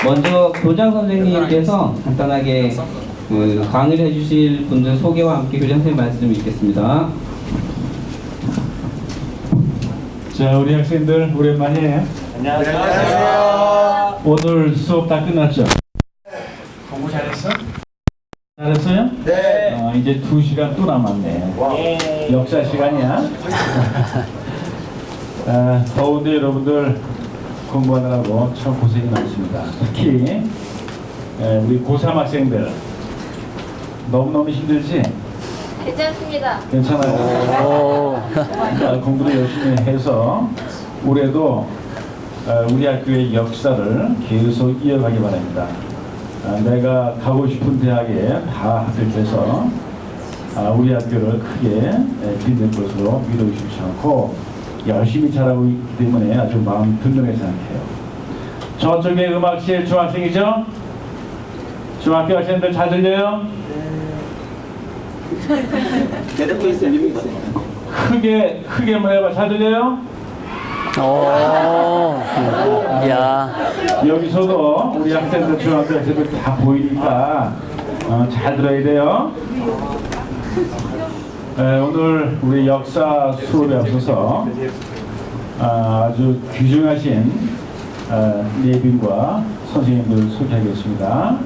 먼저 교장 선생님께서 간단하게 강의를 해주실 분들 소개와 함께 교장 선생님 말씀 읽겠습니다. 자, 우리 학생들 오랜만이에요. 안녕하세요. 오늘 수업 다 끝났죠? 공부 잘했어? 잘했어요? 네. 이제 2시간 또 남았네. 역사 시간이야. 더운데 여러분들 공부하느라고 참 고생이 많습니다. 특히 우리 고3 학생들 너무너무 힘들지? 괜찮습니다. 괜찮아요. 공부를 열심히 해서 올해도 우리 학교의 역사를 계속 이어가기 바랍니다. 내가 가고 싶은 대학에 다 합격해서 우리 학교를 크게 빛낼 것으로 믿어주시지 않고 열심히 잘하고 있기 때문에 아주 마음 든든하게 생각해요. 저쪽에 음악실 중학생이죠? 중학교 학생들 잘 들려요? 크게 한번 해봐. 잘 들려요? 야. 여기서도 우리 학생들, 중학교 학생들 다 보이니까 잘 들어야 돼요. 오늘 우리 역사 수업에 앞서서 아주 귀중하신 예빈과 선생님들 소개하겠습니다.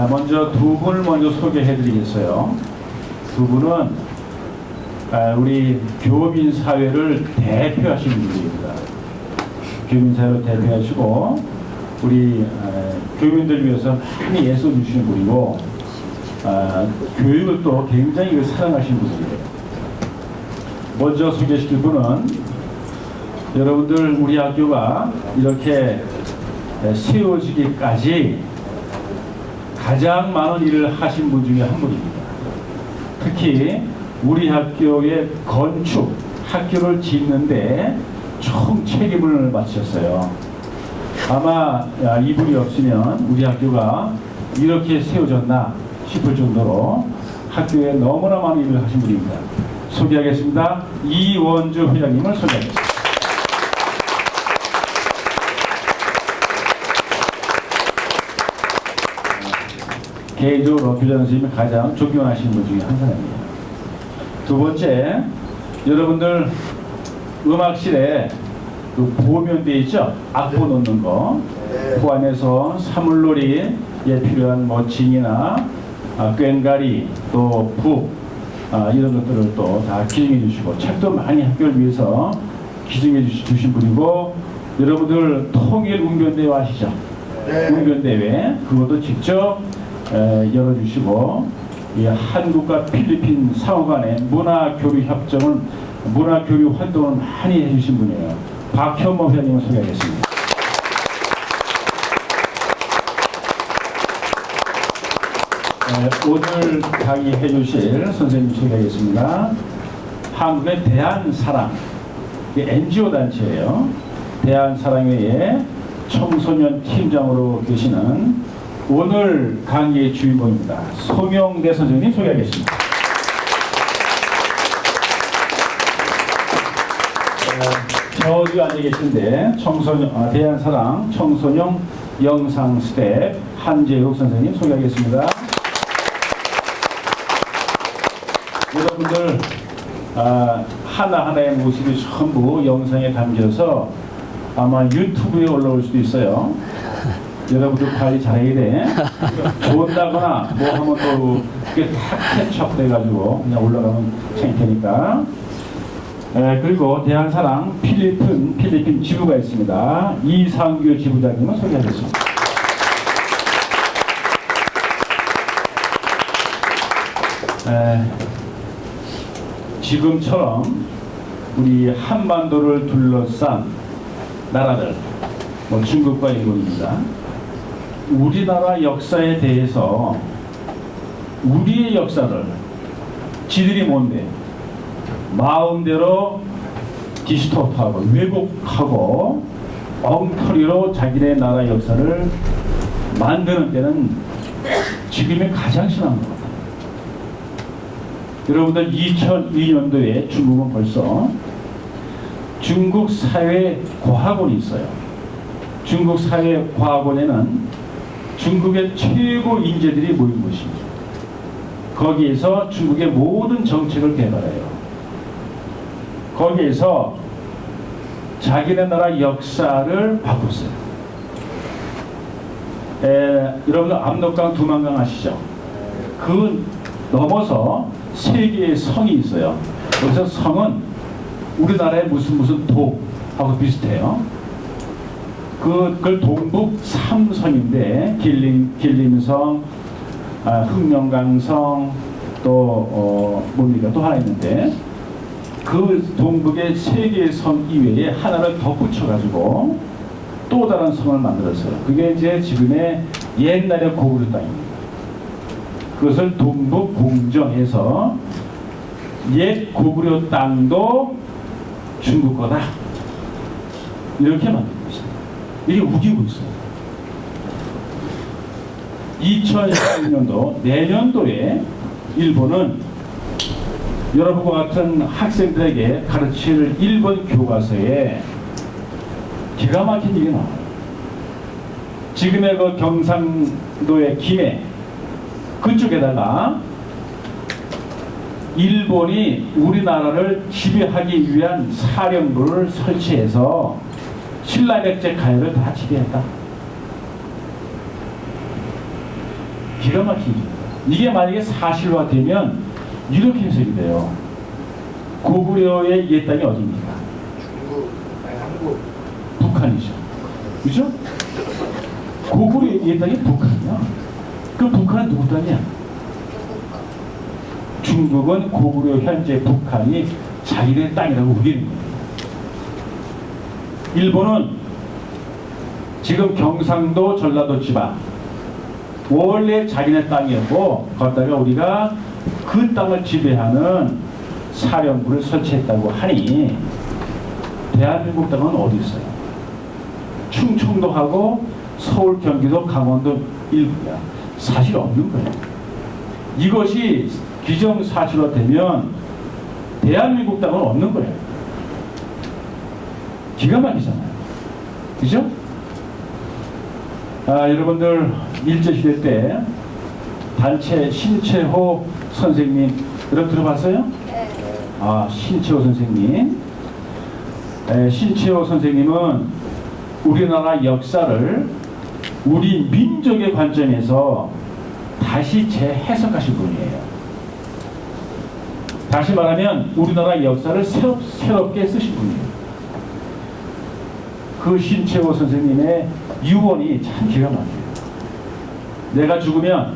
먼저 두 분을 먼저 소개해 드리겠어요. 두 분은 우리 교민 사회를 대표하시는 분입니다. 교민 사회를 대표하시고 우리 교민들 위해서 많이 애써 주시는 분이고 교육을 또 굉장히 사랑하시는 분이에요. 먼저 소개시킬 분은 여러분들 우리 학교가 이렇게 세워지기까지 가장 많은 일을 하신 분 중에 한 분입니다. 특히 우리 학교의 건축, 학교를 짓는데 총 책임을 맡으셨어요. 아마 이분이 없으면 우리 학교가 이렇게 세워졌나 싶을 정도로 학교에 너무나 많은 일을 하신 분입니다. 소개하겠습니다. 이원주 회장님을 소개하겠습니다. 개인적으로 교장 선생님이 가장 존경하시는 분 중에 한 사람입니다. 두 번째, 여러분들 음악실에 그 보면대 있죠? 악보 놓는 거. 그 안에서 사물놀이에 필요한 뭐 징이나 꽹과리 또 북 이런 것들을 또 다 기증해 주시고 책도 많이 학교를 위해서 기증해 주신 분이고, 여러분들 통일 웅변대회 아시죠? 웅변대회 그것도 직접 열어주시고 한국과 필리핀 상호 간의 문화교류 협정을 문화교류 활동을 많이 해주신 분이에요. 박현모 회장님을 소개하겠습니다. 오늘 강의해 주실 선생님 소개하겠습니다. 한국의 대한사랑 NGO 단체예요. 대한사랑회의 청소년 팀장으로 계시는 오늘 강의의 주인공입니다. 송영대 선생님 소개하겠습니다. 저기 앉아 계신데 대한사랑 청소년 영상 스텝 한재욱 선생님 소개하겠습니다. 여러분들 하나하나의 모습이 전부 영상에 담겨서 아마 유튜브에 올라올 수도 있어요. 여러분들 관리 잘해야 돼. 좋다거나 뭐 하면 또 그게 다 캐치업 돼가지고 그냥 올라가면 창피하니까. 그리고 대한사랑 필리핀 지부가 있습니다. 이상규 지부장님을 소개하겠습니다. 지금처럼 우리 한반도를 둘러싼 나라들, 뭐 중국과 일본입니다. 우리나라 역사에 대해서 우리의 역사를 지들이 뭔데 마음대로 디스토트하고 왜곡하고 엉터리로 자기네 나라 역사를 만드는 때는 지금이 가장 심한 것 같아요. 여러분들 2002년도에 중국은 벌써 중국 사회 고학원이 있어요. 중국 사회과학원에는 중국의 최고 인재들이 모인 곳입니다. 거기에서 중국의 모든 정책을 개발해요. 거기에서 자기네 나라 역사를 바꿨어요. 여러분들 압록강 두만강 아시죠? 그 넘어서 세 개의 성이 있어요. 여기서 성은 우리나라의 무슨 도하고 비슷해요. 그걸 동북 3성인데 길림성, 흑명강성, 또 뭡니까? 또 하나 있는데 그 동북의 세 개의 성 이외에 하나를 더 붙여가지고 또 다른 성을 만들었어요. 그게 이제 지금의 옛날의 고구려 땅입니다. 그것을 동북 공정해서 옛 고구려 땅도 중국 거다. 이렇게 만들고 있어요. 이게 우기고 있어요. 2016년도 내년도에 일본은 여러분과 같은 학생들에게 가르칠 일본 교과서에 기가 막힌 일이 나와요. 지금의 그 경상도의 김해 그쪽에다가 일본이 우리나라를 지배하기 위한 사령부를 설치해서 신라백제 가요를 다 지배했다. 기가 막히죠. 이게 만약에 사실화되면 이렇게 해석이 돼요. 고구려의 옛 땅이 어디입니까? 중국, 아니 한국. 북한이죠. 그죠? 고구려의 옛 땅이 북한이야. 그 북한은 누구 땅이야? 중국은 고구려 현재 북한이 자기네 땅이라고 우기는 거예요. 일본은 지금 경상도 전라도 지방 원래 자기네 땅이었고 거기다가 우리가 그 땅을 지배하는 사령부를 설치했다고 하니 대한민국 땅은 어디 있어요? 충청도하고 서울, 경기도, 강원도 일부야. 사실 없는 거예요. 이것이 기정사실화되면 대한민국 땅은 없는 거예요. 기가 막히잖아요. 그죠? 여러분들 일제시대 때 단체 신채호 선생님 여러분 들어봤어요? 네. 신채호 선생님. 신채호 선생님은 우리나라 역사를 우리 민족의 관점에서 다시 재해석하신 분이에요. 다시 말하면 우리나라 역사를 새롭게 쓰신 분이에요. 그 신채호 선생님의 유언이 참 기가 막혀요. 내가 죽으면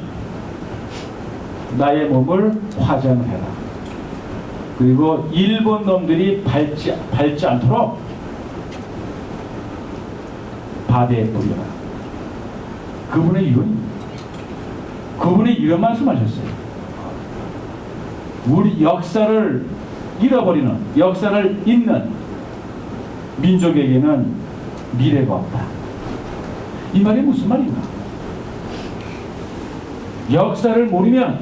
나의 몸을 화장해라. 그리고 일본 놈들이 밟지 않도록 바다에 뿌려라. 그분의 유언입니다. 그분이 이런 말씀하셨어요. 우리 역사를 잃어버리는, 역사를 잊는 민족에게는 미래가 없다. 이 말이 무슨 말인가? 역사를 모르면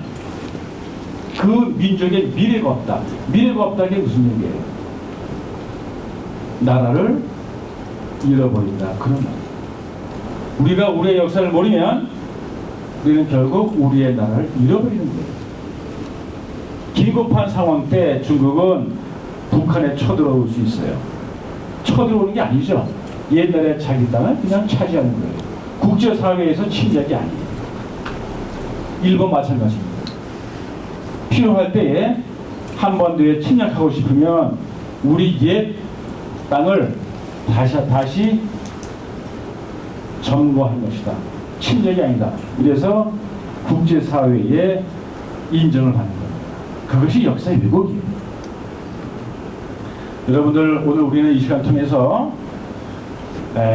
그 민족의 미래가 없다. 미래가 없다는 게 무슨 얘기예요? 나라를 잃어버린다. 그런 말. 우리가 우리의 역사를 모르면 우리는 결국 우리의 나라를 잃어버리는 거예요. 긴급한 상황 때 중국은 북한에 쳐들어올 수 있어요. 쳐들어오는 게 아니죠. 옛날에 자기 땅을 그냥 차지하는 거예요. 국제사회에서 침략이 아니에요. 일본 마찬가지입니다. 필요할 때에 한반도에 침략하고 싶으면 우리 옛 땅을 다시 점거한 것이다. 침략이 아니다. 그래서 국제사회에 인정을 받는 겁니다. 그것이 역사의 왜곡이에요. 여러분들 오늘 우리는 이 시간 통해서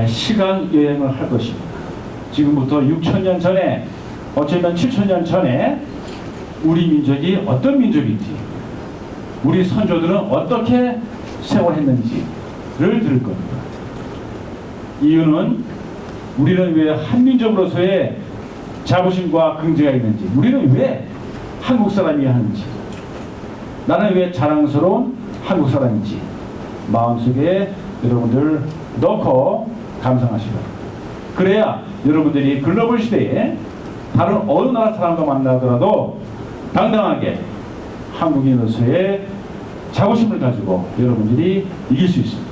시간 여행을 할 것입니다. 지금부터 6,000년 전에 어쩌면 7,000년 전에 우리 민족이 어떤 민족인지 우리 선조들은 어떻게 생활했는지를 들을 겁니다. 이유는 우리는 왜 한민족으로서의 자부심과 긍지가 있는지, 우리는 왜 한국 사람이어야 하는지, 나는 왜 자랑스러운 한국 사람인지 마음속에 여러분들 넣고 감상하시기 바랍니다. 그래야 여러분들이 글로벌 시대에 다른 어느 나라 사람과 만나더라도 당당하게 한국인으로서의 자부심을 가지고 여러분들이 이길 수 있습니다.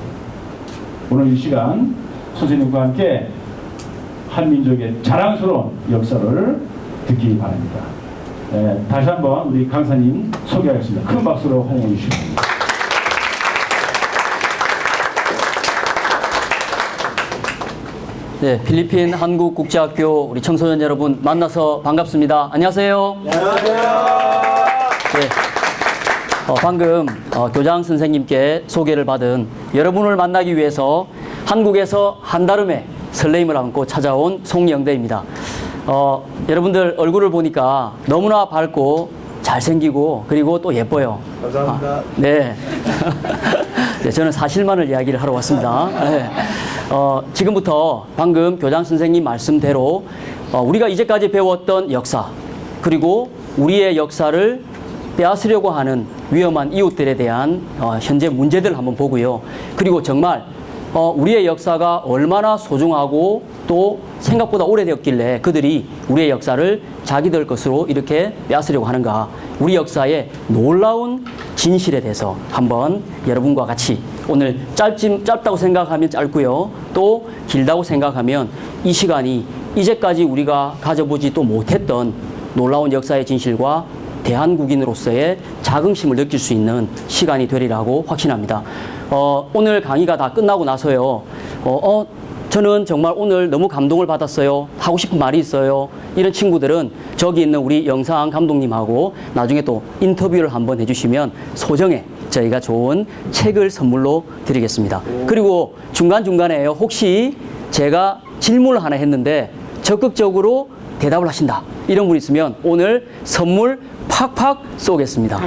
오늘 이 시간 선생님과 함께 한민족의 자랑스러운 역사를 듣기 바랍니다. 다시 한번 우리 강사님 소개하겠습니다. 큰 박수로 환영해 주시기 바랍니다. 네, 필리핀 한국국제학교 우리 청소년 여러분 만나서 반갑습니다. 안녕하세요. 안녕하세요. 네, 방금 교장 선생님께 소개를 받은 여러분을 만나기 위해서 한국에서 한달음의 설레임을 안고 찾아온 송영대입니다. 여러분들 얼굴을 보니까 너무나 밝고 잘생기고 그리고 또 예뻐요. 감사합니다. 네. 네, 저는 사실만을 이야기를 하러 왔습니다. 네. 지금부터 방금 교장 선생님 말씀대로 우리가 이제까지 배웠던 역사 그리고 우리의 역사를 빼앗으려고 하는 위험한 이웃들에 대한 현재 문제들을 한번 보고요. 그리고 정말 우리의 역사가 얼마나 소중하고 또 생각보다 오래되었길래 그들이 우리의 역사를 자기들 것으로 이렇게 빼앗으려고 하는가. 우리 역사의 놀라운 진실에 대해서 한번 여러분과 같이 오늘 짧다고 생각하면 짧고요. 또 길다고 생각하면 이 시간이 이제까지 우리가 가져보지 또 못했던 놀라운 역사의 진실과 대한국인으로서의 자긍심을 느낄 수 있는 시간이 되리라고 확신합니다. 오늘 강의가 다 끝나고 나서요. 저는 정말 오늘 너무 감동을 받았어요. 하고 싶은 말이 있어요. 이런 친구들은 저기 있는 우리 영상 감독님하고 나중에 또 인터뷰를 한번 해주시면 소정의 저희가 좋은 책을 선물로 드리겠습니다. 그리고 중간중간에요. 혹시 제가 질문을 하나 했는데 적극적으로 대답을 하신다. 이런 분 있으면 오늘 선물 팍팍 쏘겠습니다.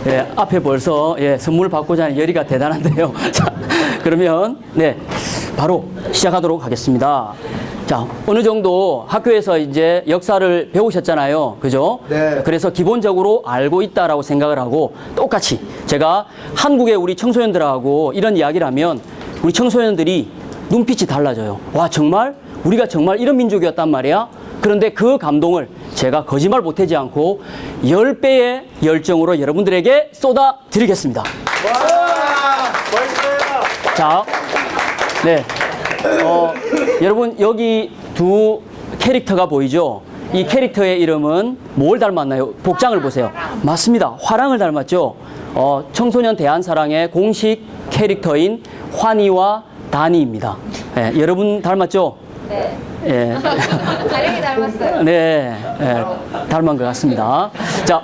예, 앞에 벌써 선물 받고자 하는 열의가 대단한데요. 자, 그러면 바로 시작하도록 하겠습니다. 자, 어느 정도 학교에서 이제 역사를 배우셨잖아요. 그죠? 네. 그래서 기본적으로 알고 있다라고 생각을 하고 똑같이 제가 한국의 우리 청소년들하고 이런 이야기를 하면 우리 청소년들이 눈빛이 달라져요. 와, 정말? 우리가 정말 이런 민족이었단 말이야? 그런데 그 감동을 제가 거짓말 보태지 않고 10배의 열정으로 여러분들에게 쏟아 드리겠습니다. 와, 멋있어요. 자, 네. 여러분, 여기 두 캐릭터가 보이죠? 이 캐릭터의 이름은 뭘 닮았나요? 복장을 보세요. 맞습니다. 화랑을 닮았죠? 청소년 대한사랑의 공식 캐릭터인 환희와 다니입니다. 네, 여러분 닮았죠? 네. 예. 다르게 닮았어요. 네, 닮은 것 같습니다. 자,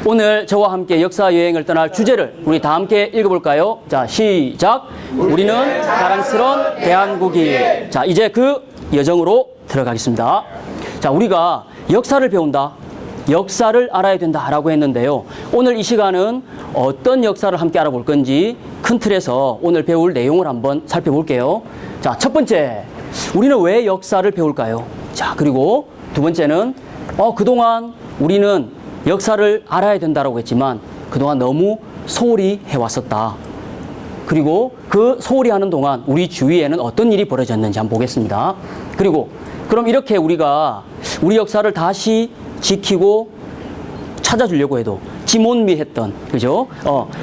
오늘 저와 함께 역사 여행을 떠날 주제를 우리 다 함께 읽어볼까요? 자, 시작. 우리는 자랑스러운 대한국인. 자, 이제 그 여정으로 들어가겠습니다. 자, 우리가 역사를 배운다. 역사를 알아야 된다라고 했는데요. 오늘 이 시간은 어떤 역사를 함께 알아볼 건지 큰 틀에서 오늘 배울 내용을 한번 살펴볼게요. 자, 첫 번째. 우리는 왜 역사를 배울까요? 자, 그리고 두 번째는 그동안 우리는 역사를 알아야 된다고 했지만 그동안 너무 소홀히 해왔었다. 그리고 그 소홀히 하는 동안 우리 주위에는 어떤 일이 벌어졌는지 한번 보겠습니다. 그리고 그럼 이렇게 우리가 우리 역사를 다시 지키고 찾아주려고 해도 지몬미했던, 그죠?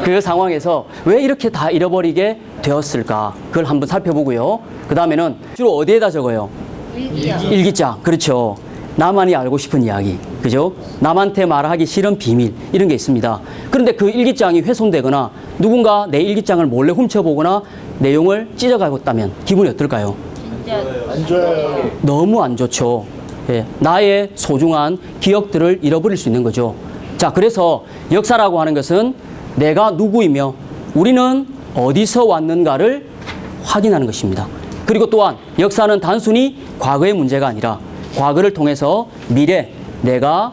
그 상황에서 왜 이렇게 다 잃어버리게 되었을까? 그걸 한번 살펴보고요. 그 다음에는 주로 어디에다 적어요? 일기요. 일기장. 그렇죠. 나만이 알고 싶은 이야기. 그죠? 남한테 말하기 싫은 비밀. 이런 게 있습니다. 그런데 그 일기장이 훼손되거나 누군가 내 일기장을 몰래 훔쳐보거나 내용을 찢어가고 있다면 기분이 어떨까요? 진짜 안 좋아요. 너무 안 좋죠. 예, 나의 소중한 기억들을 잃어버릴 수 있는 거죠. 자, 그래서 역사라고 하는 것은 내가 누구이며 우리는 어디서 왔는가를 확인하는 것입니다. 그리고 또한 역사는 단순히 과거의 문제가 아니라 과거를 통해서 미래, 내가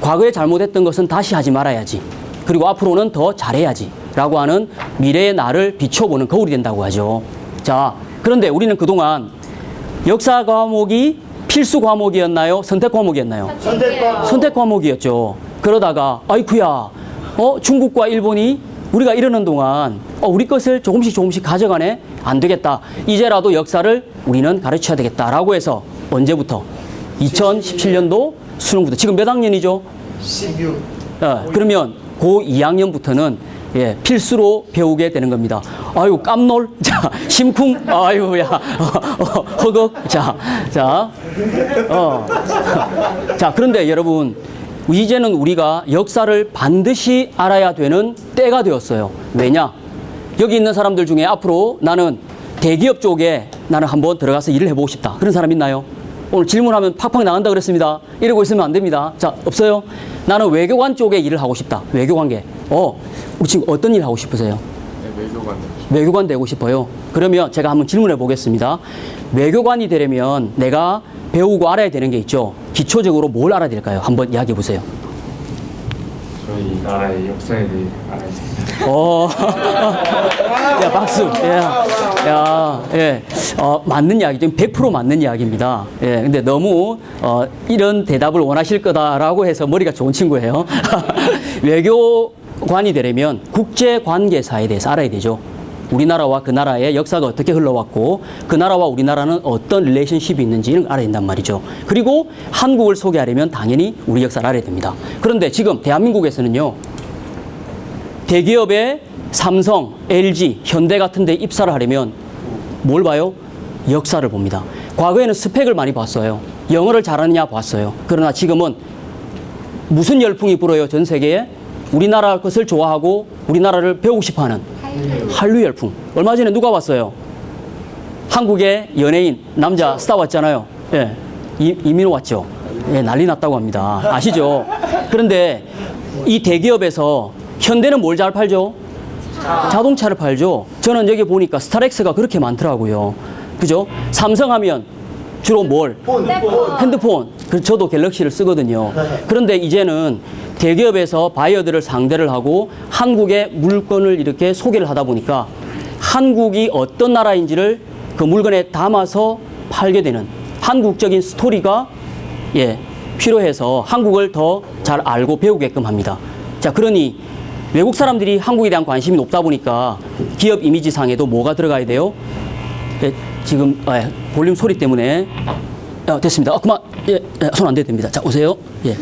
과거에 잘못했던 것은 다시 하지 말아야지. 그리고 앞으로는 더 잘해야지. 라고 하는 미래의 나를 비춰보는 거울이 된다고 하죠. 자, 그런데 우리는 그동안 역사 과목이 필수 과목이었나요? 선택 과목이었나요? 선택 과목이었죠. 그러다가 아이쿠야, 중국과 일본이 우리가 이러는 동안 우리 것을 조금씩 가져가네? 안 되겠다. 이제라도 역사를 우리는 가르쳐야 되겠다라고 해서 언제부터? 2017년도 수능부터. 지금 몇 학년이죠? 16. 그러면 고 2학년부터는 예, 필수로 배우게 되는 겁니다. 아유, 깜놀. 자, 심쿵. 아유, 야. 허걱. 자. 자, 그런데 여러분, 이제는 우리가 역사를 반드시 알아야 되는 때가 되었어요. 왜냐? 여기 있는 사람들 중에 앞으로 나는 대기업 쪽에 나는 한번 들어가서 일을 해보고 싶다. 그런 사람 있나요? 오늘 질문하면 팍팍 나간다 그랬습니다. 이러고 있으면 안 됩니다. 자, 없어요? 나는 외교관 쪽에 일을 하고 싶다. 외교관계. 우리 지금 어떤 일 하고 싶으세요? 네, 외교관. 외교관 되고 싶어요. 그러면 제가 한번 질문해 보겠습니다. 외교관이 되려면 내가 배우고 알아야 되는 게 있죠. 기초적으로 뭘 알아야 될까요? 한번 이야기해 보세요. 저희 나라의 역사에 대해 알아야 됩니다. 야, 박수. 예. 맞는 이야기죠. 100% 맞는 이야기입니다. 예. 근데 너무, 이런 대답을 원하실 거다라고 해서 머리가 좋은 친구예요. 외교관이 되려면 국제관계사에 대해서 알아야 되죠. 우리나라와 그 나라의 역사가 어떻게 흘러왔고 그 나라와 우리나라는 어떤 릴레이션십이 있는지를 알아야 된단 말이죠. 그리고 한국을 소개하려면 당연히 우리 역사를 알아야 됩니다. 그런데 지금 대한민국에서는요. 대기업의 삼성, LG, 현대 같은 데 입사를 하려면 뭘 봐요? 역사를 봅니다. 과거에는 스펙을 많이 봤어요. 영어를 잘하느냐 봤어요. 그러나 지금은 무슨 열풍이 불어요? 전 세계에? 우리나라 것을 좋아하고 우리나라를 배우고 싶어하는 한류 열풍. 얼마 전에 누가 왔어요? 한국의 연예인 남자 스타 왔잖아요. 예, 이민호 왔죠. 예, 난리 났다고 합니다. 아시죠? 그런데 이 대기업에서 현대는 뭘 잘 팔죠? 자동차를 팔죠. 저는 여기 보니까 스타렉스가 그렇게 많더라고요. 그죠? 삼성하면 주로 뭘? 핸드폰. 저도 갤럭시를 쓰거든요. 그런데 이제는 대기업에서 바이어들을 상대를 하고 한국의 물건을 이렇게 소개를 하다 보니까 한국이 어떤 나라인지를 그 물건에 담아서 팔게 되는 한국적인 스토리가 예, 필요해서 한국을 더 잘 알고 배우게끔 합니다. 자, 그러니 외국 사람들이 한국에 대한 관심이 높다 보니까 기업 이미지상에도 뭐가 들어가야 돼요? 예, 지금 볼륨 소리 때문에 됐습니다. 그만. 예, 손 안 대도 됩니다. 자, 오세요. 예.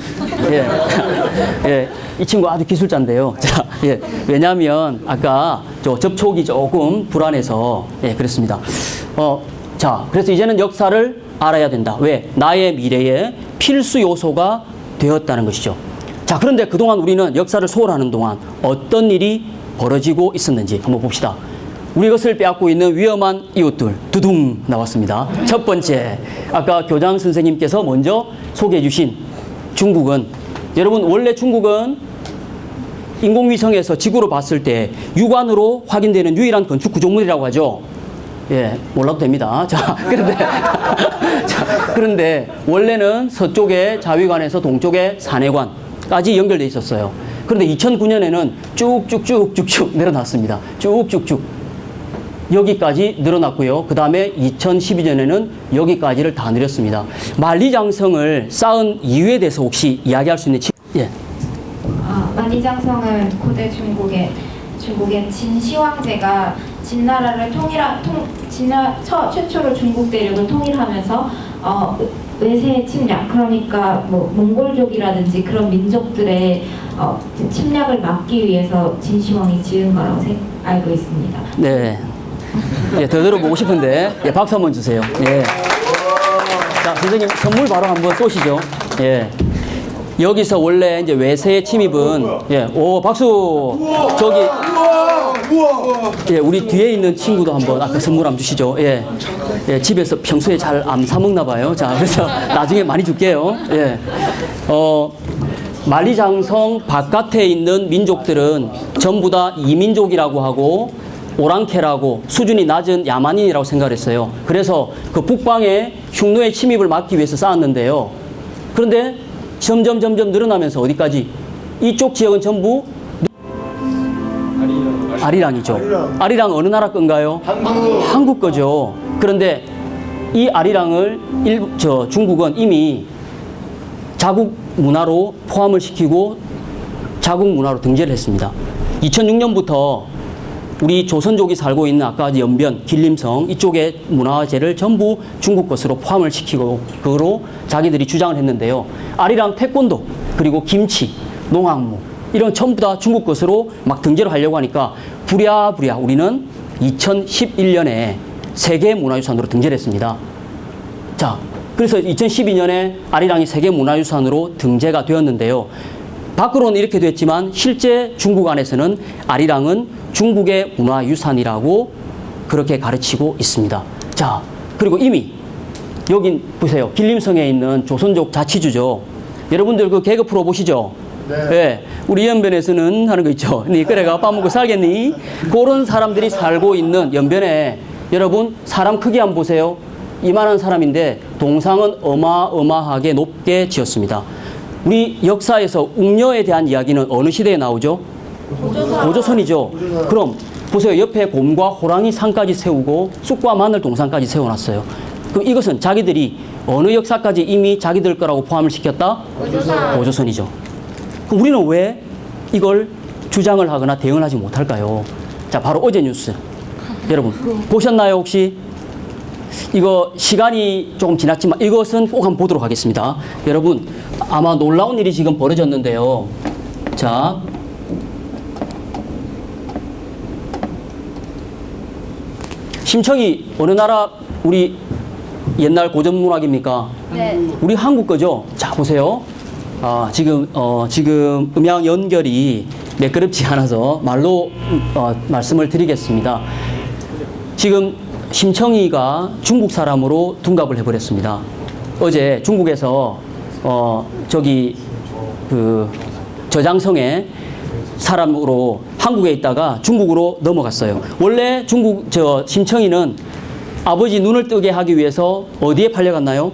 이 친구 아주 기술자인데요. 자, 예. 왜냐하면 아까 저 접촉이 조금 불안해서 예, 그렇습니다. 자, 그래서 이제는 역사를 알아야 된다. 왜? 나의 미래의 필수 요소가 되었다는 것이죠. 자, 그런데 그동안 우리는 역사를 소홀하는 동안 어떤 일이 벌어지고 있었는지 한번 봅시다. 우리 것을 빼앗고 있는 위험한 이웃들 두둥 나왔습니다. 첫 번째, 아까 교장 선생님께서 먼저 소개해 주신 중국은, 여러분 원래 중국은 인공위성에서 지구로 봤을 때 육안으로 확인되는 유일한 건축 구조물이라고 하죠. 예, 몰라도 됩니다. 자, 그런데 원래는 서쪽의 자위관에서 동쪽의 산해관까지 연결돼 있었어요. 그런데 2009년에는 쭉쭉쭉쭉쭉 내려놨습니다. 쭉쭉쭉. 여기까지 늘어났고요. 그 다음에 2012년에는 여기까지를 다 늘렸습니다. 만리장성을 쌓은 이유에 대해서 혹시 이야기할 수 있는 예. 만리장성은 고대 중국의 진시황제가 진나라를 최초로 중국 대륙을 통일하면서 외세 침략, 그러니까 뭐 몽골족이라든지 그런 민족들의 침략을 막기 위해서 진시황이 지은 거라고 알고 있습니다. 네. 예, 더 들어보고 싶은데, 예, 박수 한번 주세요. 예. 자, 선생님, 선물 바로 한번 쏘시죠. 예. 여기서 원래 이제 외세의 침입은, 예, 오, 박수! 저기, 예, 우리 뒤에 있는 친구도 한번 아까 선물 한번 주시죠. 예. 예, 집에서 평소에 잘 안 사먹나 봐요. 자, 그래서 나중에 많이 줄게요. 예. 만리장성 바깥에 있는 민족들은 전부 다 이민족이라고 하고, 오랑캐라고 수준이 낮은 야만인이라고 생각을 했어요. 그래서 그 북방의 흉노의 침입을 막기 위해서 쌓았는데요. 그런데 점점 늘어나면서 어디까지? 이쪽 지역은 전부 아리랑이죠. 아리랑 어느 나라 건가요? 한국 거죠. 그런데 이 아리랑을 중국은 이미 자국 문화로 포함을 시키고 자국 문화로 등재를 했습니다. 2006년부터 우리 조선족이 살고 있는 아까 연변, 길림성 이쪽의 문화재를 전부 중국 것으로 포함을 시키고 그거로 자기들이 주장을 했는데요. 아리랑 태권도 그리고 김치, 농악무 이런 전부 다 중국 것으로 막 등재를 하려고 하니까 부랴부랴 우리는 2011년에 세계문화유산으로 등재를 했습니다. 자, 그래서 2012년에 아리랑이 세계문화유산으로 등재가 되었는데요. 밖으로는 이렇게 됐지만 실제 중국 안에서는 아리랑은 중국의 문화유산이라고 그렇게 가르치고 있습니다. 자, 그리고 이미 여기 보세요. 길림성에 있는 조선족 자치주죠. 여러분들 그 개그 프로 보시죠? 네. 네. 우리 연변에서는 하는 거 있죠. 니 그래가 밥 먹고 살겠니? 그런 사람들이 살고 있는 연변에 여러분 사람 크기 한번 보세요. 이만한 사람인데 동상은 어마어마하게 높게 지었습니다. 우리 역사에서 웅녀에 대한 이야기는 어느 시대에 나오죠? 고조선이죠. 그럼 보세요. 옆에 곰과 호랑이 상까지 세우고 쑥과 마늘 동상까지 세워놨어요. 그럼 이것은 자기들이 어느 역사까지 이미 자기들 거라고 포함을 시켰다? 고조선이죠. 그럼 우리는 왜 이걸 주장을 하거나 대응을 하지 못할까요? 자, 바로 어제 뉴스. 여러분 보셨나요 혹시? 이거 시간이 조금 지났지만 이것은 꼭 한번 보도록 하겠습니다. 여러분 아마 놀라운 일이 지금 벌어졌는데요. 자, 심청이 어느 나라 우리 옛날 고전 문학입니까? 네. 우리 한국 거죠. 자, 보세요. 지금 음향 연결이 매끄럽지 않아서 말로 말씀을 드리겠습니다. 지금 심청이가 중국 사람으로 둔갑을 해버렸습니다. 어제 중국에서 그 저장성에 사람으로 한국에 있다가 중국으로 넘어갔어요. 원래 심청이는 아버지 눈을 뜨게 하기 위해서 어디에 팔려갔나요?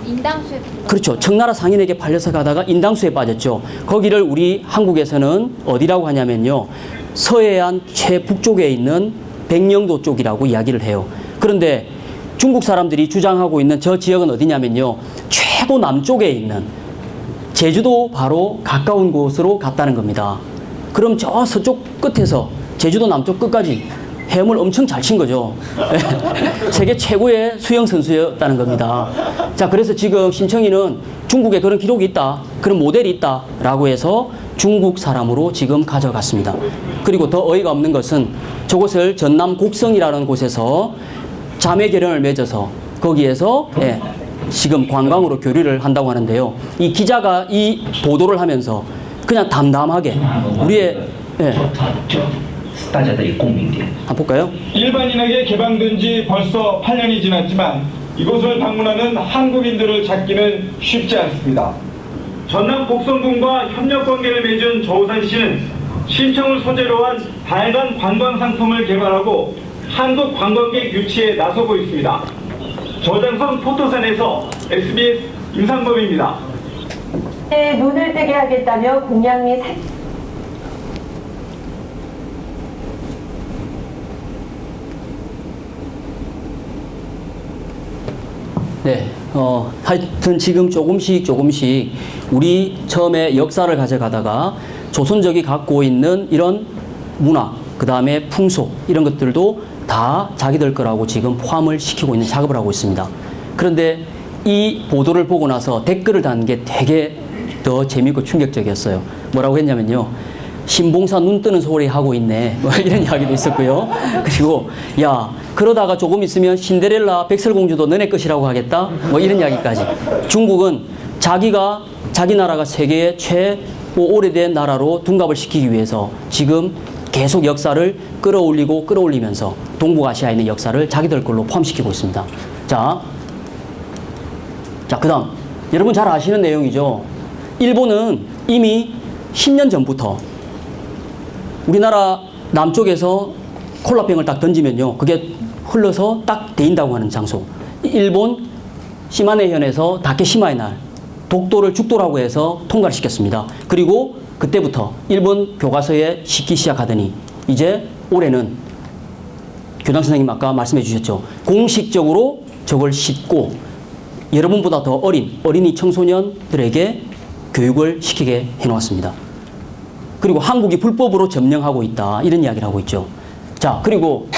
인당수에. 그렇죠. 청나라 상인에게 팔려서 가다가 인당수에 빠졌죠. 거기를 우리 한국에서는 어디라고 하냐면요. 서해안 최북쪽에 있는 백령도 쪽이라고 이야기를 해요. 그런데 중국 사람들이 주장하고 있는 저 지역은 어디냐면요. 최고 남쪽에 있는 제주도 바로 가까운 곳으로 갔다는 겁니다. 그럼 저 서쪽 끝에서 제주도 남쪽 끝까지 헤엄을 엄청 잘 친 거죠. 세계 최고의 수영 선수였다는 겁니다. 자, 그래서 지금 심청이는 중국에 그런 기록이 있다, 그런 모델이 있다라고 해서 중국 사람으로 지금 가져갔습니다. 그리고 더 어이가 없는 것은 저곳을 전남 곡성이라는 곳에서 자매 결연을 맺어서 거기에서 지금 관광으로 교류를 한다고 하는데요. 이 기자가 이 보도를 하면서 그냥 담담하게 우리의 大家的一个共鸣点。 한번 볼까요? 일반인에게 개방된 지 벌써 8년이 지났지만 이곳을 방문하는 한국인들을 찾기는 쉽지 않습니다. 전남 곡성군과 협력 관계를 맺은 조우산시는 심청을 소재로 한 다양한 관광 상품을 개발하고 한국 관광객 유치에 나서고 있습니다. 저장성 포토산에서 SBS 임상범입니다. 눈을 뜨게 하겠다며 공양리 네, 하여튼 지금 조금씩 우리 처음에 역사를 가져가다가 조선족이 갖고 있는 이런 문화, 그 다음에 풍속 이런 것들도 다 자기들 거라고 지금 포함을 시키고 있는 작업을 하고 있습니다. 그런데 이 보도를 보고 나서 댓글을 다는 게 되게 더 재밌고 충격적이었어요. 뭐라고 했냐면요. 신봉사 눈 뜨는 소리 하고 있네. 뭐 이런 이야기도 있었고요. 그리고 야, 그러다가 조금 있으면 신데렐라 백설공주도 너네 것이라고 하겠다. 뭐 이런 이야기까지. 중국은 자기 나라가 세계의 최고 오래된 나라로 둔갑을 시키기 위해서 지금 계속 역사를 끌어올리면서 동북아시아에 있는 역사를 자기들 걸로 포함시키고 있습니다. 자, 그 다음 여러분 잘 아시는 내용이죠. 일본은 이미 10년 전부터 우리나라 남쪽에서 콜라병을 딱 던지면요, 그게 흘러서 딱 데인다고 하는 장소. 일본 시마네현에서 다케시마의 날 독도를 죽도라고 해서 통과를 시켰습니다. 그리고 그때부터 일본 교과서에 싣기 시작하더니 이제 올해는 교장 선생님 아까 말씀해 주셨죠. 공식적으로 저걸 싣고 여러분보다 더 어린이 청소년들에게 교육을 시키게 해놓았습니다. 그리고 한국이 불법으로 점령하고 있다. 이런 이야기를 하고 있죠. 자, 그리고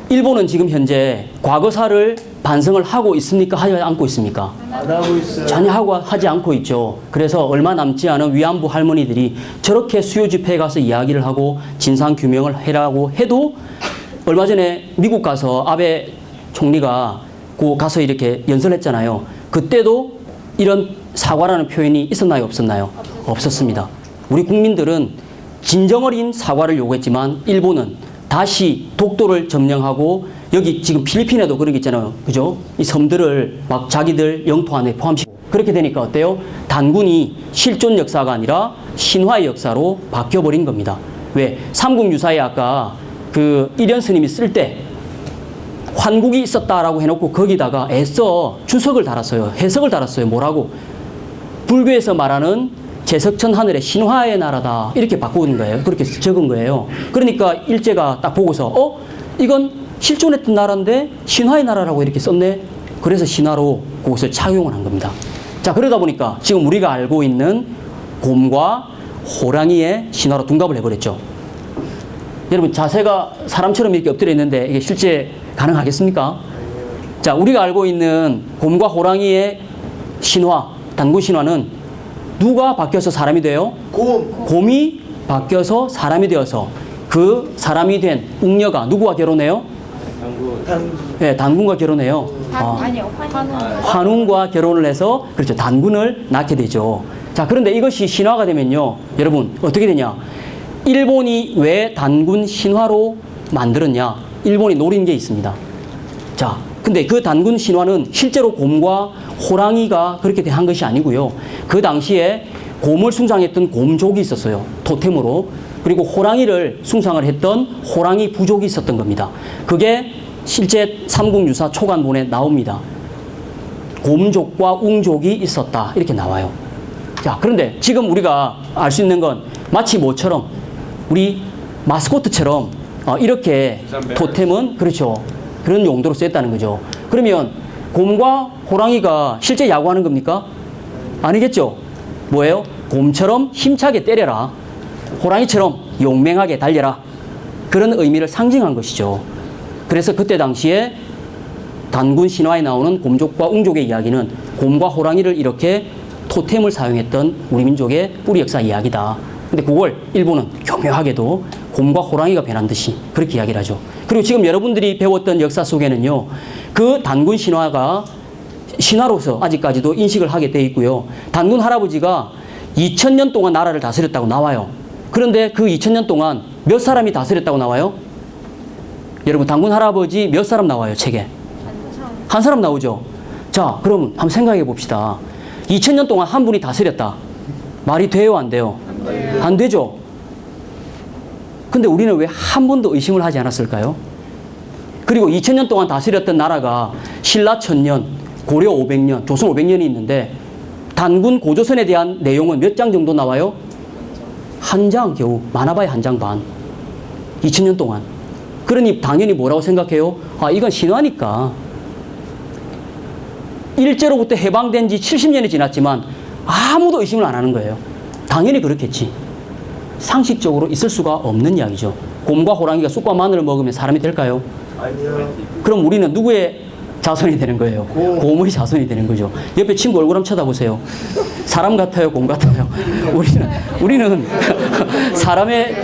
일본은 지금 현재 과거사를 반성을 하고 있습니까? 하지 않고 있습니까? 안 하고 있어요. 전혀 하지 않고 있죠. 그래서 얼마 남지 않은 위안부 할머니들이 저렇게 수요 집회에 가서 이야기를 하고 진상 규명을 해라고 해도 얼마 전에 미국 가서 아베 총리가 가서 이렇게 연설했잖아요. 그때도 이런 사과라는 표현이 있었나요? 없었나요? 없었습니다. 우리 국민들은 진정 어린 사과를 요구했지만 일본은 다시 독도를 점령하고 여기 지금 필리핀에도 그런 게 있잖아요. 그죠? 이 섬들을 막 자기들 영토 안에 포함시키고 그렇게 되니까 어때요? 단군이 실존 역사가 아니라 신화의 역사로 바뀌어버린 겁니다. 왜? 삼국유사에 아까 그 일현 스님이 쓸 때 환국이 있었다라고 해놓고 거기다가 애써 주석을 달았어요. 해석을 달았어요. 뭐라고? 불교에서 말하는 제석천 하늘의 신화의 나라다. 이렇게 바꾸는 거예요. 그렇게 적은 거예요. 그러니까 일제가 딱 보고서 이건 실존했던 나라인데 신화의 나라라고 이렇게 썼네. 그래서 신화로 그것을 착용을 한 겁니다. 자, 그러다 보니까 지금 우리가 알고 있는 곰과 호랑이의 신화로 둔갑을 해버렸죠. 여러분, 자세가 사람처럼 이렇게 엎드려 있는데 이게 실제 가능하겠습니까? 자, 우리가 알고 있는 곰과 호랑이의 신화, 단군 신화는 누가 바뀌어서 사람이 돼요? 곰이 바뀌어서 사람이 되어서 그 사람이 된 웅녀가 누구와 결혼해요? 네, 단군과 결혼해요. 아니요, 환웅과 결혼을 해서 그렇죠, 단군을 낳게 되죠. 자, 그런데 이것이 신화가 되면요, 여러분 어떻게 되냐? 일본이 왜 단군 신화로 만들었냐? 일본이 노린 게 있습니다. 자, 근데 그 단군 신화는 실제로 곰과 호랑이가 그렇게 한 것이 아니고요. 그 당시에 곰을 숭상했던 곰족이 있었어요. 토템으로. 그리고 호랑이를 숭상을 했던 호랑이 부족이 있었던 겁니다. 그게 실제 삼국유사 초간본에 나옵니다. 곰족과 웅족이 있었다. 이렇게 나와요. 자, 그런데 지금 우리가 알 수 있는 건 마치 뭐처럼 우리 마스코트처럼 이렇게 토템은 그렇죠. 그런 용도로 쓰였다는 거죠. 그러면 곰과 호랑이가 실제 야구하는 겁니까? 아니겠죠. 뭐예요? 곰처럼 힘차게 때려라. 호랑이처럼 용맹하게 달려라. 그런 의미를 상징한 것이죠. 그래서 그때 당시에 단군 신화에 나오는 곰족과 웅족의 이야기는 곰과 호랑이를 이렇게 토템을 사용했던 우리 민족의 뿌리 역사 이야기다. 근데 그걸 일본은 교묘하게도 곰과 호랑이가 변한 듯이 그렇게 이야기를 하죠. 그리고 지금 여러분들이 배웠던 역사 속에는요, 그 단군 신화가 신화로서 아직까지도 인식을 하게 돼 있고요. 단군 할아버지가 2000년 동안 나라를 다스렸다고 나와요. 그런데 그 2000년 동안 몇 사람이 다스렸다고 나와요? 여러분, 단군 할아버지 몇 사람 나와요, 책에? 한 사람 나오죠. 자, 그럼 한번 생각해 봅시다. 2000년 동안 한 분이 다스렸다. 말이 돼요, 안 돼요? 안 되죠. 근데 우리는 왜 한 번도 의심을 하지 않았을까요? 그리고 2000년 동안 다스렸던 나라가 신라 1000년, 고려 500년, 조선 500년이 있는데 단군 고조선에 대한 내용은 몇 장 정도 나와요? 한 장 겨우, 많아봐야 한 장 반. 2000년 동안. 그러니 당연히 뭐라고 생각해요? 이건 신화니까. 일제로부터 해방된 지 70년이 지났지만 아무도 의심을 안 하는 거예요. 당연히 그렇겠지. 상식적으로 있을 수가 없는 이야기죠. 곰과 호랑이가 쑥과 마늘을 먹으면 사람이 될까요? 아니요. 그럼 우리는 누구의 자손이 되는 거예요? 곰의 자손이 되는 거죠. 옆에 친구 얼굴 한번 쳐다보세요. 사람 같아요? 곰 같아요? 우리는 사람의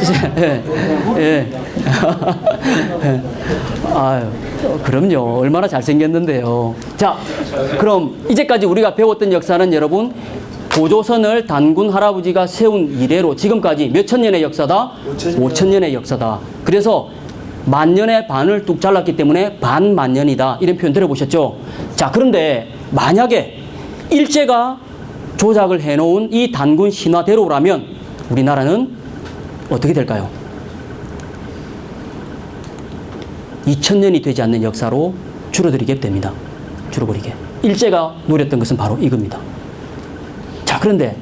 아유, 그럼요. 얼마나 잘생겼는데요. 자, 그럼 이제까지 우리가 배웠던 역사는 여러분, 고조선을 단군 할아버지가 세운 이래로 지금까지 몇천 년의 역사다? 5천년의 역사다. 그래서 만년의 반을 뚝 잘랐기 때문에 반만년이다. 이런 표현 들어보셨죠? 자, 그런데 만약에 일제가 조작을 해놓은 이 단군 신화대로라면 우리나라는 어떻게 될까요? 2000년이 되지 않는 역사로 줄어들게 됩니다. 줄어버리게. 일제가 노렸던 것은 바로 이겁니다. 자, 그런데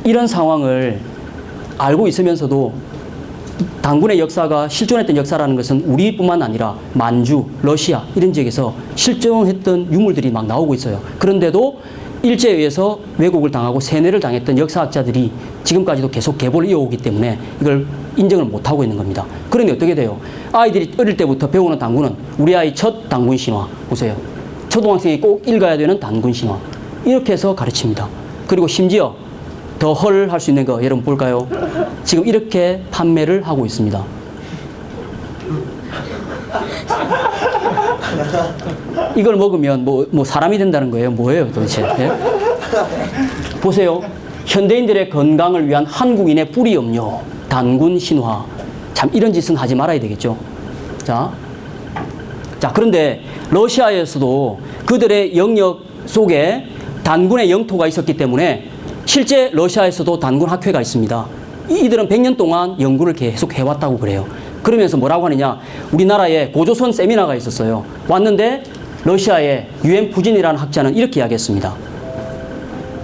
이런 상황을 알고 있으면서도 단군의 역사가 실존했던 역사라는 것은 우리뿐만 아니라 만주, 러시아 이런 지역에서 실존했던 유물들이 막 나오고 있어요. 그런데도 일제에 의해서 왜곡을 당하고 세뇌를 당했던 역사학자들이 지금까지도 계속 계보를 이어오기 때문에 이걸 인정을 못하고 있는 겁니다. 그러니 어떻게 돼요? 아이들이 어릴 때부터 배우는 단군은 우리 아이 첫 단군 신화 보세요. 초등학생이 꼭 읽어야 되는 단군 신화 이렇게 해서 가르칩니다. 그리고 심지어 더 헐 할 수 있는 거 여러분 볼까요? 지금 이렇게 판매를 하고 있습니다. 이걸 먹으면 뭐 사람이 된다는 거예요? 뭐예요 도대체? 예? 보세요. 현대인들의 건강을 위한 한국인의 뿌리 음료 단군 신화. 참 이런 짓은 하지 말아야 되겠죠. 자, 그런데 러시아에서도 그들의 영역 속에 단군의 영토가 있었기 때문에 실제 러시아에서도 단군 학회가 있습니다. 이들은 100년 동안 연구를 계속 해왔다고 그래요. 그러면서 뭐라고 하느냐, 우리나라에 고조선 세미나가 있었어요. 왔는데 러시아의 유엔 푸진이라는 학자는 이렇게 이야기했습니다.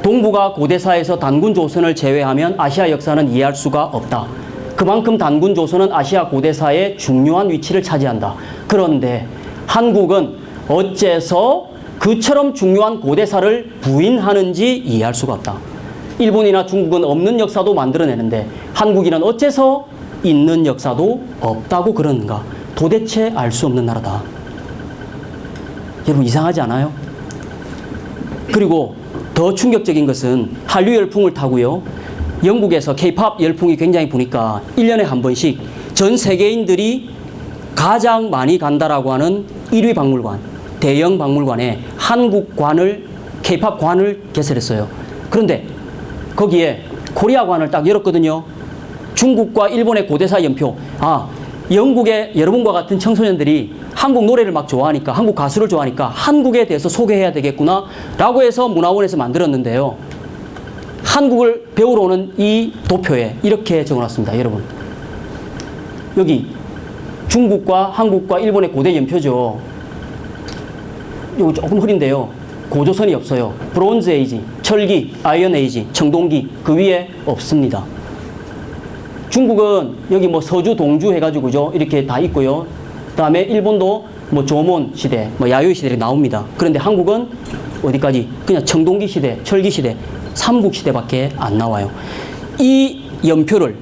동북아 고대사에서 단군 조선을 제외하면 아시아 역사는 이해할 수가 없다. 그만큼 단군 조선은 아시아 고대사의 중요한 위치를 차지한다. 그런데 한국은 어째서 그처럼 중요한 고대사를 부인하는지 이해할 수가 없다. 일본이나 중국은 없는 역사도 만들어내는데 한국인은 어째서 있는 역사도 없다고 그러는가? 도대체 알 수 없는 나라다. 여러분 이상하지 않아요? 그리고 더 충격적인 것은 한류 열풍을 타고요. 영국에서 K-POP 열풍이 굉장히 부니까 1년에 한 번씩 전 세계인들이 가장 많이 간다라고 하는 1위 박물관, 대형 박물관에 한국관을, K-POP 관을 개설했어요. 그런데 거기에 코리아관을 딱 열었거든요. 중국과 일본의 고대사 연표. 영국의 여러분과 같은 청소년들이 한국 노래를 막 좋아하니까, 한국 가수를 좋아하니까 한국에 대해서 소개해야 되겠구나 라고 해서 문화원에서 만들었는데요. 한국을 배우러 오는 이 도표에 이렇게 적어놨습니다. 여러분, 여기 중국과 한국과 일본의 고대 연표죠. 이거 조금 흐린데요. 고조선이 없어요. 브론즈 에이지, 철기, 아이언 에이지, 청동기 그 위에 없습니다. 중국은 여기 뭐 서주, 동주 해가지고 그죠? 이렇게 다 있고요. 그 다음에 일본도 뭐 조몬 시대, 뭐 야요이 시대가 나옵니다. 그런데 한국은 어디까지? 그냥 청동기 시대, 철기 시대, 삼국 시대밖에 안 나와요. 이 연표를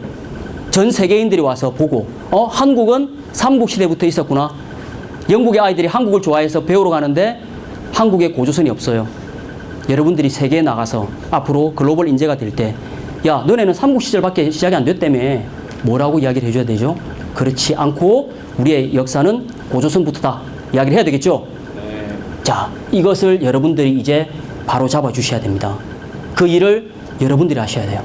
전 세계인들이 와서 보고, 한국은 삼국 시대부터 있었구나. 영국의 아이들이 한국을 좋아해서 배우러 가는데 한국에 고조선이 없어요. 여러분들이 세계에 나가서 앞으로 글로벌 인재가 될 때, 야, 너네는 삼국 시절밖에 시작이 안 됐다며 뭐라고 이야기를 해줘야 되죠? 그렇지 않고 우리의 역사는 고조선부터다 이야기를 해야 되겠죠? 네. 자, 이것을 여러분들이 이제 바로 잡아 주셔야 됩니다. 그 일을 여러분들이 하셔야 돼요.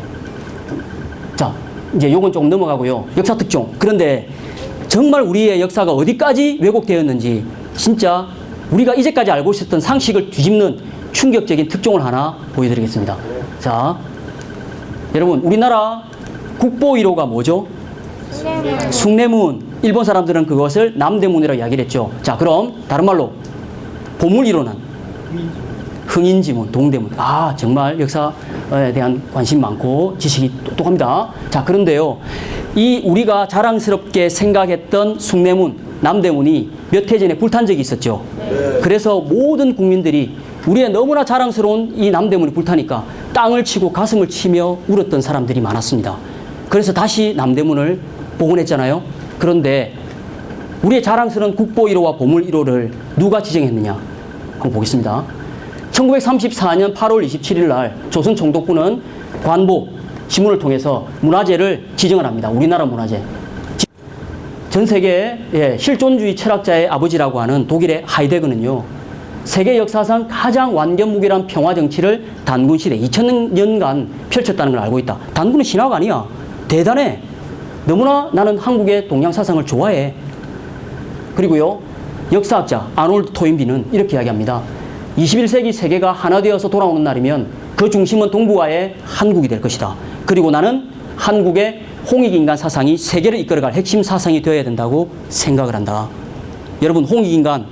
자, 이제 요건 조금 넘어가고요. 역사 특종. 그런데 정말 우리의 역사가 어디까지 왜곡되었는지 진짜 우리가 이제까지 알고 있었던 상식을 뒤집는 충격적인 특종을 하나 보여드리겠습니다. 자, 여러분, 우리나라 국보 1호가 뭐죠? 숭례문. 일본 사람들은 그것을 남대문이라고 이야기를 했죠. 자, 그럼 다른 말로 보물 1호는 흥인지문, 동대문. 정말 역사에 대한 관심 많고 지식이 똑똑합니다. 자, 그런데요, 이 우리가 자랑스럽게 생각했던 숭례문, 남대문이 몇 해 전에 불탄 적이 있었죠. 그래서 모든 국민들이 우리의 너무나 자랑스러운 이 남대문이 불타니까 땅을 치고 가슴을 치며 울었던 사람들이 많았습니다. 그래서 다시 남대문을 복원했잖아요. 그런데 우리의 자랑스러운 국보 1호와 보물 1호를 누가 지정했느냐? 한번 보겠습니다. 1934년 8월 27일 날 조선 총독부는 관보 지문을 통해서 문화재를 지정을 합니다. 우리나라 문화재. 전 세계의 실존주의 철학자의 아버지라고 하는 독일의 하이데거는요, 세계 역사상 가장 완전무결한 평화 정치를 단군 시대 2000년간 펼쳤다는 걸 알고 있다. 단군은 신화가 아니야. 대단해. 너무나 나는 한국의 동양 사상을 좋아해. 그리고요, 역사학자 아놀드 토인비는 이렇게 이야기합니다. 21세기 세계가 하나 되어서 돌아오는 날이면 그 중심은 동북아의 한국이 될 것이다. 그리고 나는 한국의 홍익인간 사상이 세계를 이끌어갈 핵심 사상이 되어야 된다고 생각을 한다. 여러분, 홍익인간,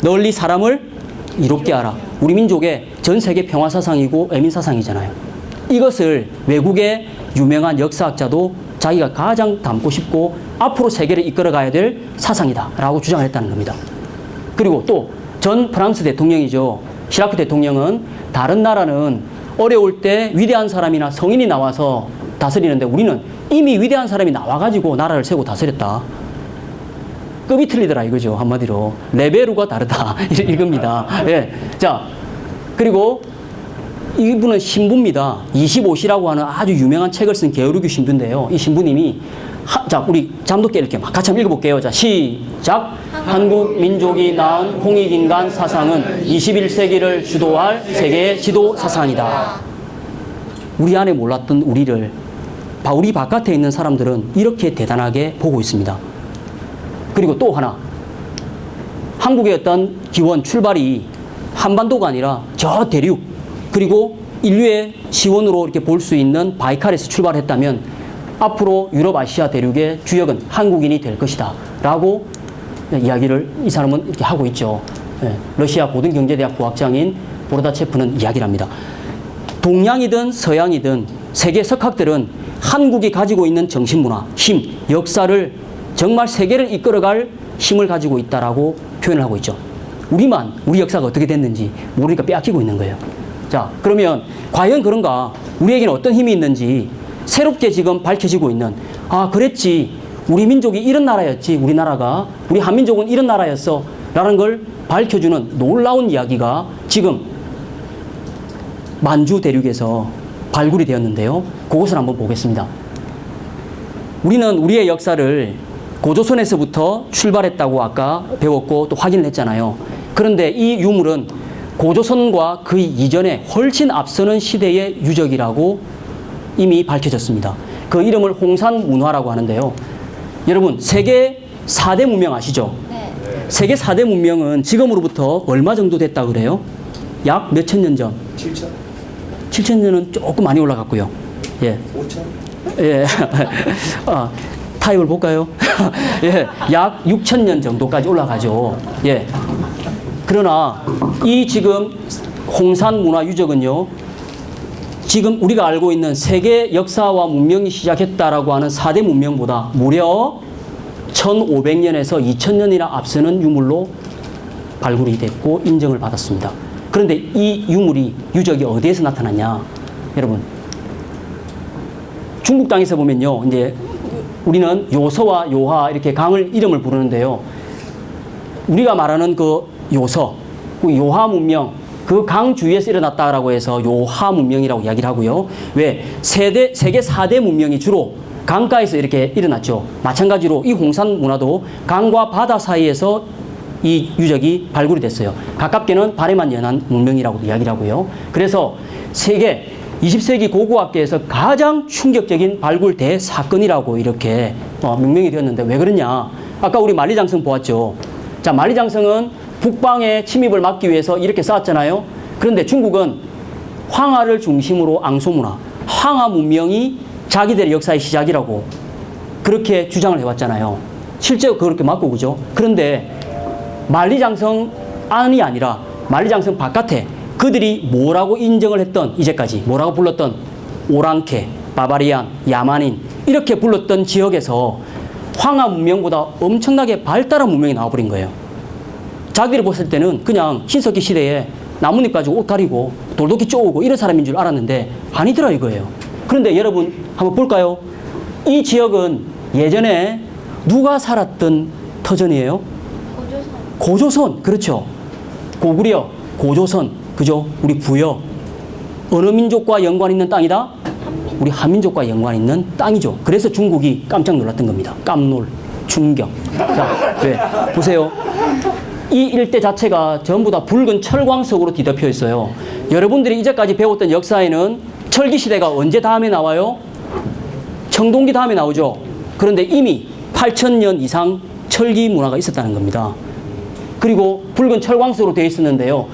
널리 사람을 이롭게 하라. 우리 민족의 전 세계 평화 사상이고 애민 사상이잖아요. 이것을 외국의 유명한 역사학자도 자기가 가장 담고 싶고 앞으로 세계를 이끌어가야 될 사상이다 라고 주장을 했다는 겁니다. 그리고 또 전 프랑스 대통령이죠. 시라크 대통령은 다른 나라는 어려울 때 위대한 사람이나 성인이 나와서 다스리는데 우리는 이미 위대한 사람이 나와가지고 나라를 세우고 다스렸다. 급이 틀리더라 이거죠. 한마디로 레벨우가 다르다 이겁니다. 예. 자, 그리고 이분은 신부입니다. 25시라고 하는 아주 유명한 책을 쓴 게오르기 신부인데요. 이 신부님이 자, 우리 잠도 깨 이렇게 같이 한번 읽어볼게요. 자, 시작. 한국 민족이 낳은 홍익인간 사상은 21세기를 주도할 세계의 지도 사상이다. 우리 안에 몰랐던 우리를 우리 바깥에 있는 사람들은 이렇게 대단하게 보고 있습니다. 그리고 또 하나, 한국의 어떤 기원 출발이 한반도가 아니라 저 대륙 그리고 인류의 시원으로 이렇게 볼 수 있는 바이칼에서 출발했다면 앞으로 유럽, 아시아 대륙의 주역은 한국인이 될 것이다 라고 이야기를 이 사람은 이렇게 하고 있죠. 러시아 고등경제대학 부학장인 보로다체프는 이야기를 합니다. 동양이든 서양이든 세계 석학들은 한국이 가지고 있는 정신문화, 힘, 역사를 정말 세계를 이끌어갈 힘을 가지고 있다라고 표현을 하고 있죠. 우리만 우리 역사가 어떻게 됐는지 모르니까 빼앗기고 있는 거예요. 자, 그러면 과연 그런가? 우리에게는 어떤 힘이 있는지 새롭게 지금 밝혀지고 있는, 아, 그랬지. 우리 민족이 이런 나라였지. 우리나라가. 우리 한민족은 이런 나라였어. 라는 걸 밝혀주는 놀라운 이야기가 지금 만주 대륙에서 발굴이 되었는데요. 그것을 한번 보겠습니다. 우리는 우리의 역사를 고조선에서부터 출발했다고 아까 배웠고 또 확인을 했잖아요. 그런데 이 유물은 고조선과 그 이전에 훨씬 앞서는 시대의 유적이라고 이미 밝혀졌습니다. 그 이름을 홍산문화라고 하는데요. 여러분, 세계 4대 문명 아시죠? 네. 세계 4대 문명은 지금으로부터 얼마 정도 됐다 그래요? 약 몇천 년 전? 7천? 7천 년은 조금 많이 올라갔고요. 예. 5천? 예. 아, 타입을 볼까요? 예. 약 6천 년 정도까지 올라가죠. 예. 그러나 이 지금 홍산문화 유적은요, 지금 우리가 알고 있는 세계 역사와 문명이 시작했다라고 하는 4대 문명보다 무려 1500년에서 2000년이나 앞서는 유물로 발굴이 됐고 인정을 받았습니다. 그런데 이 유적이 어디에서 나타났냐? 여러분, 중국 땅에서 보면요, 이제 우리는 요서와 요하 이렇게 강을 이름을 부르는데요. 우리가 말하는 그 요서, 그 요하 문명, 그 강 주위에서 일어났다라고 해서 요하 문명이라고 이야기를 하고요. 왜? 세계 4대 문명이 주로 강가에서 이렇게 일어났죠. 마찬가지로 이 홍산 문화도 강과 바다 사이에서 이 유적이 발굴이 됐어요. 가깝게는 발에만 연한 문명이라고 이야기를 하고요. 그래서 세계 20세기 고고학계에서 가장 충격적인 발굴 대사건이라고 이렇게 명명이 되었는데 왜 그러냐? 아까 우리 만리장성 보았죠. 자, 만리장성은 북방의 침입을 막기 위해서 이렇게 쌓았잖아요. 그런데 중국은 황하를 중심으로 앙소문화, 황하 문명이 자기들의 역사의 시작이라고 그렇게 주장을 해왔잖아요. 실제로 그렇게 맞고 그죠? 그런데 만리장성 안이 아니라 만리장성 바깥에 그들이 뭐라고 인정을 했던, 이제까지 뭐라고 불렀던 오랑캐, 바바리안, 야만인 이렇게 불렀던 지역에서 황하 문명보다 엄청나게 발달한 문명이 나와버린 거예요. 자기를 봤을 때는 그냥 신석기 시대에 나뭇잎 가지고 옷 가리고 돌도끼 쪼우고 이런 사람인 줄 알았는데 아니더라 이거예요. 그런데 여러분 한번 볼까요? 이 지역은 예전에 누가 살았던 터전이에요? 고조선. 그렇죠. 고구려, 고조선, 그죠? 우리 부여. 어느 민족과 연관 있는 땅이다? 우리 한민족과 연관 있는 땅이죠. 그래서 중국이 깜짝 놀랐던 겁니다. 깜놀, 충격. 자, 왜? 보세요. 이 일대 자체가 전부 다 붉은 철광석으로 뒤덮여 있어요. 여러분들이 이제까지 배웠던 역사에는 철기 시대가 언제 다음에 나와요? 청동기 다음에 나오죠. 그런데 이미 8,000년 이상 철기 문화가 있었다는 겁니다. 그리고 붉은 철광석으로 되어 있었는데요.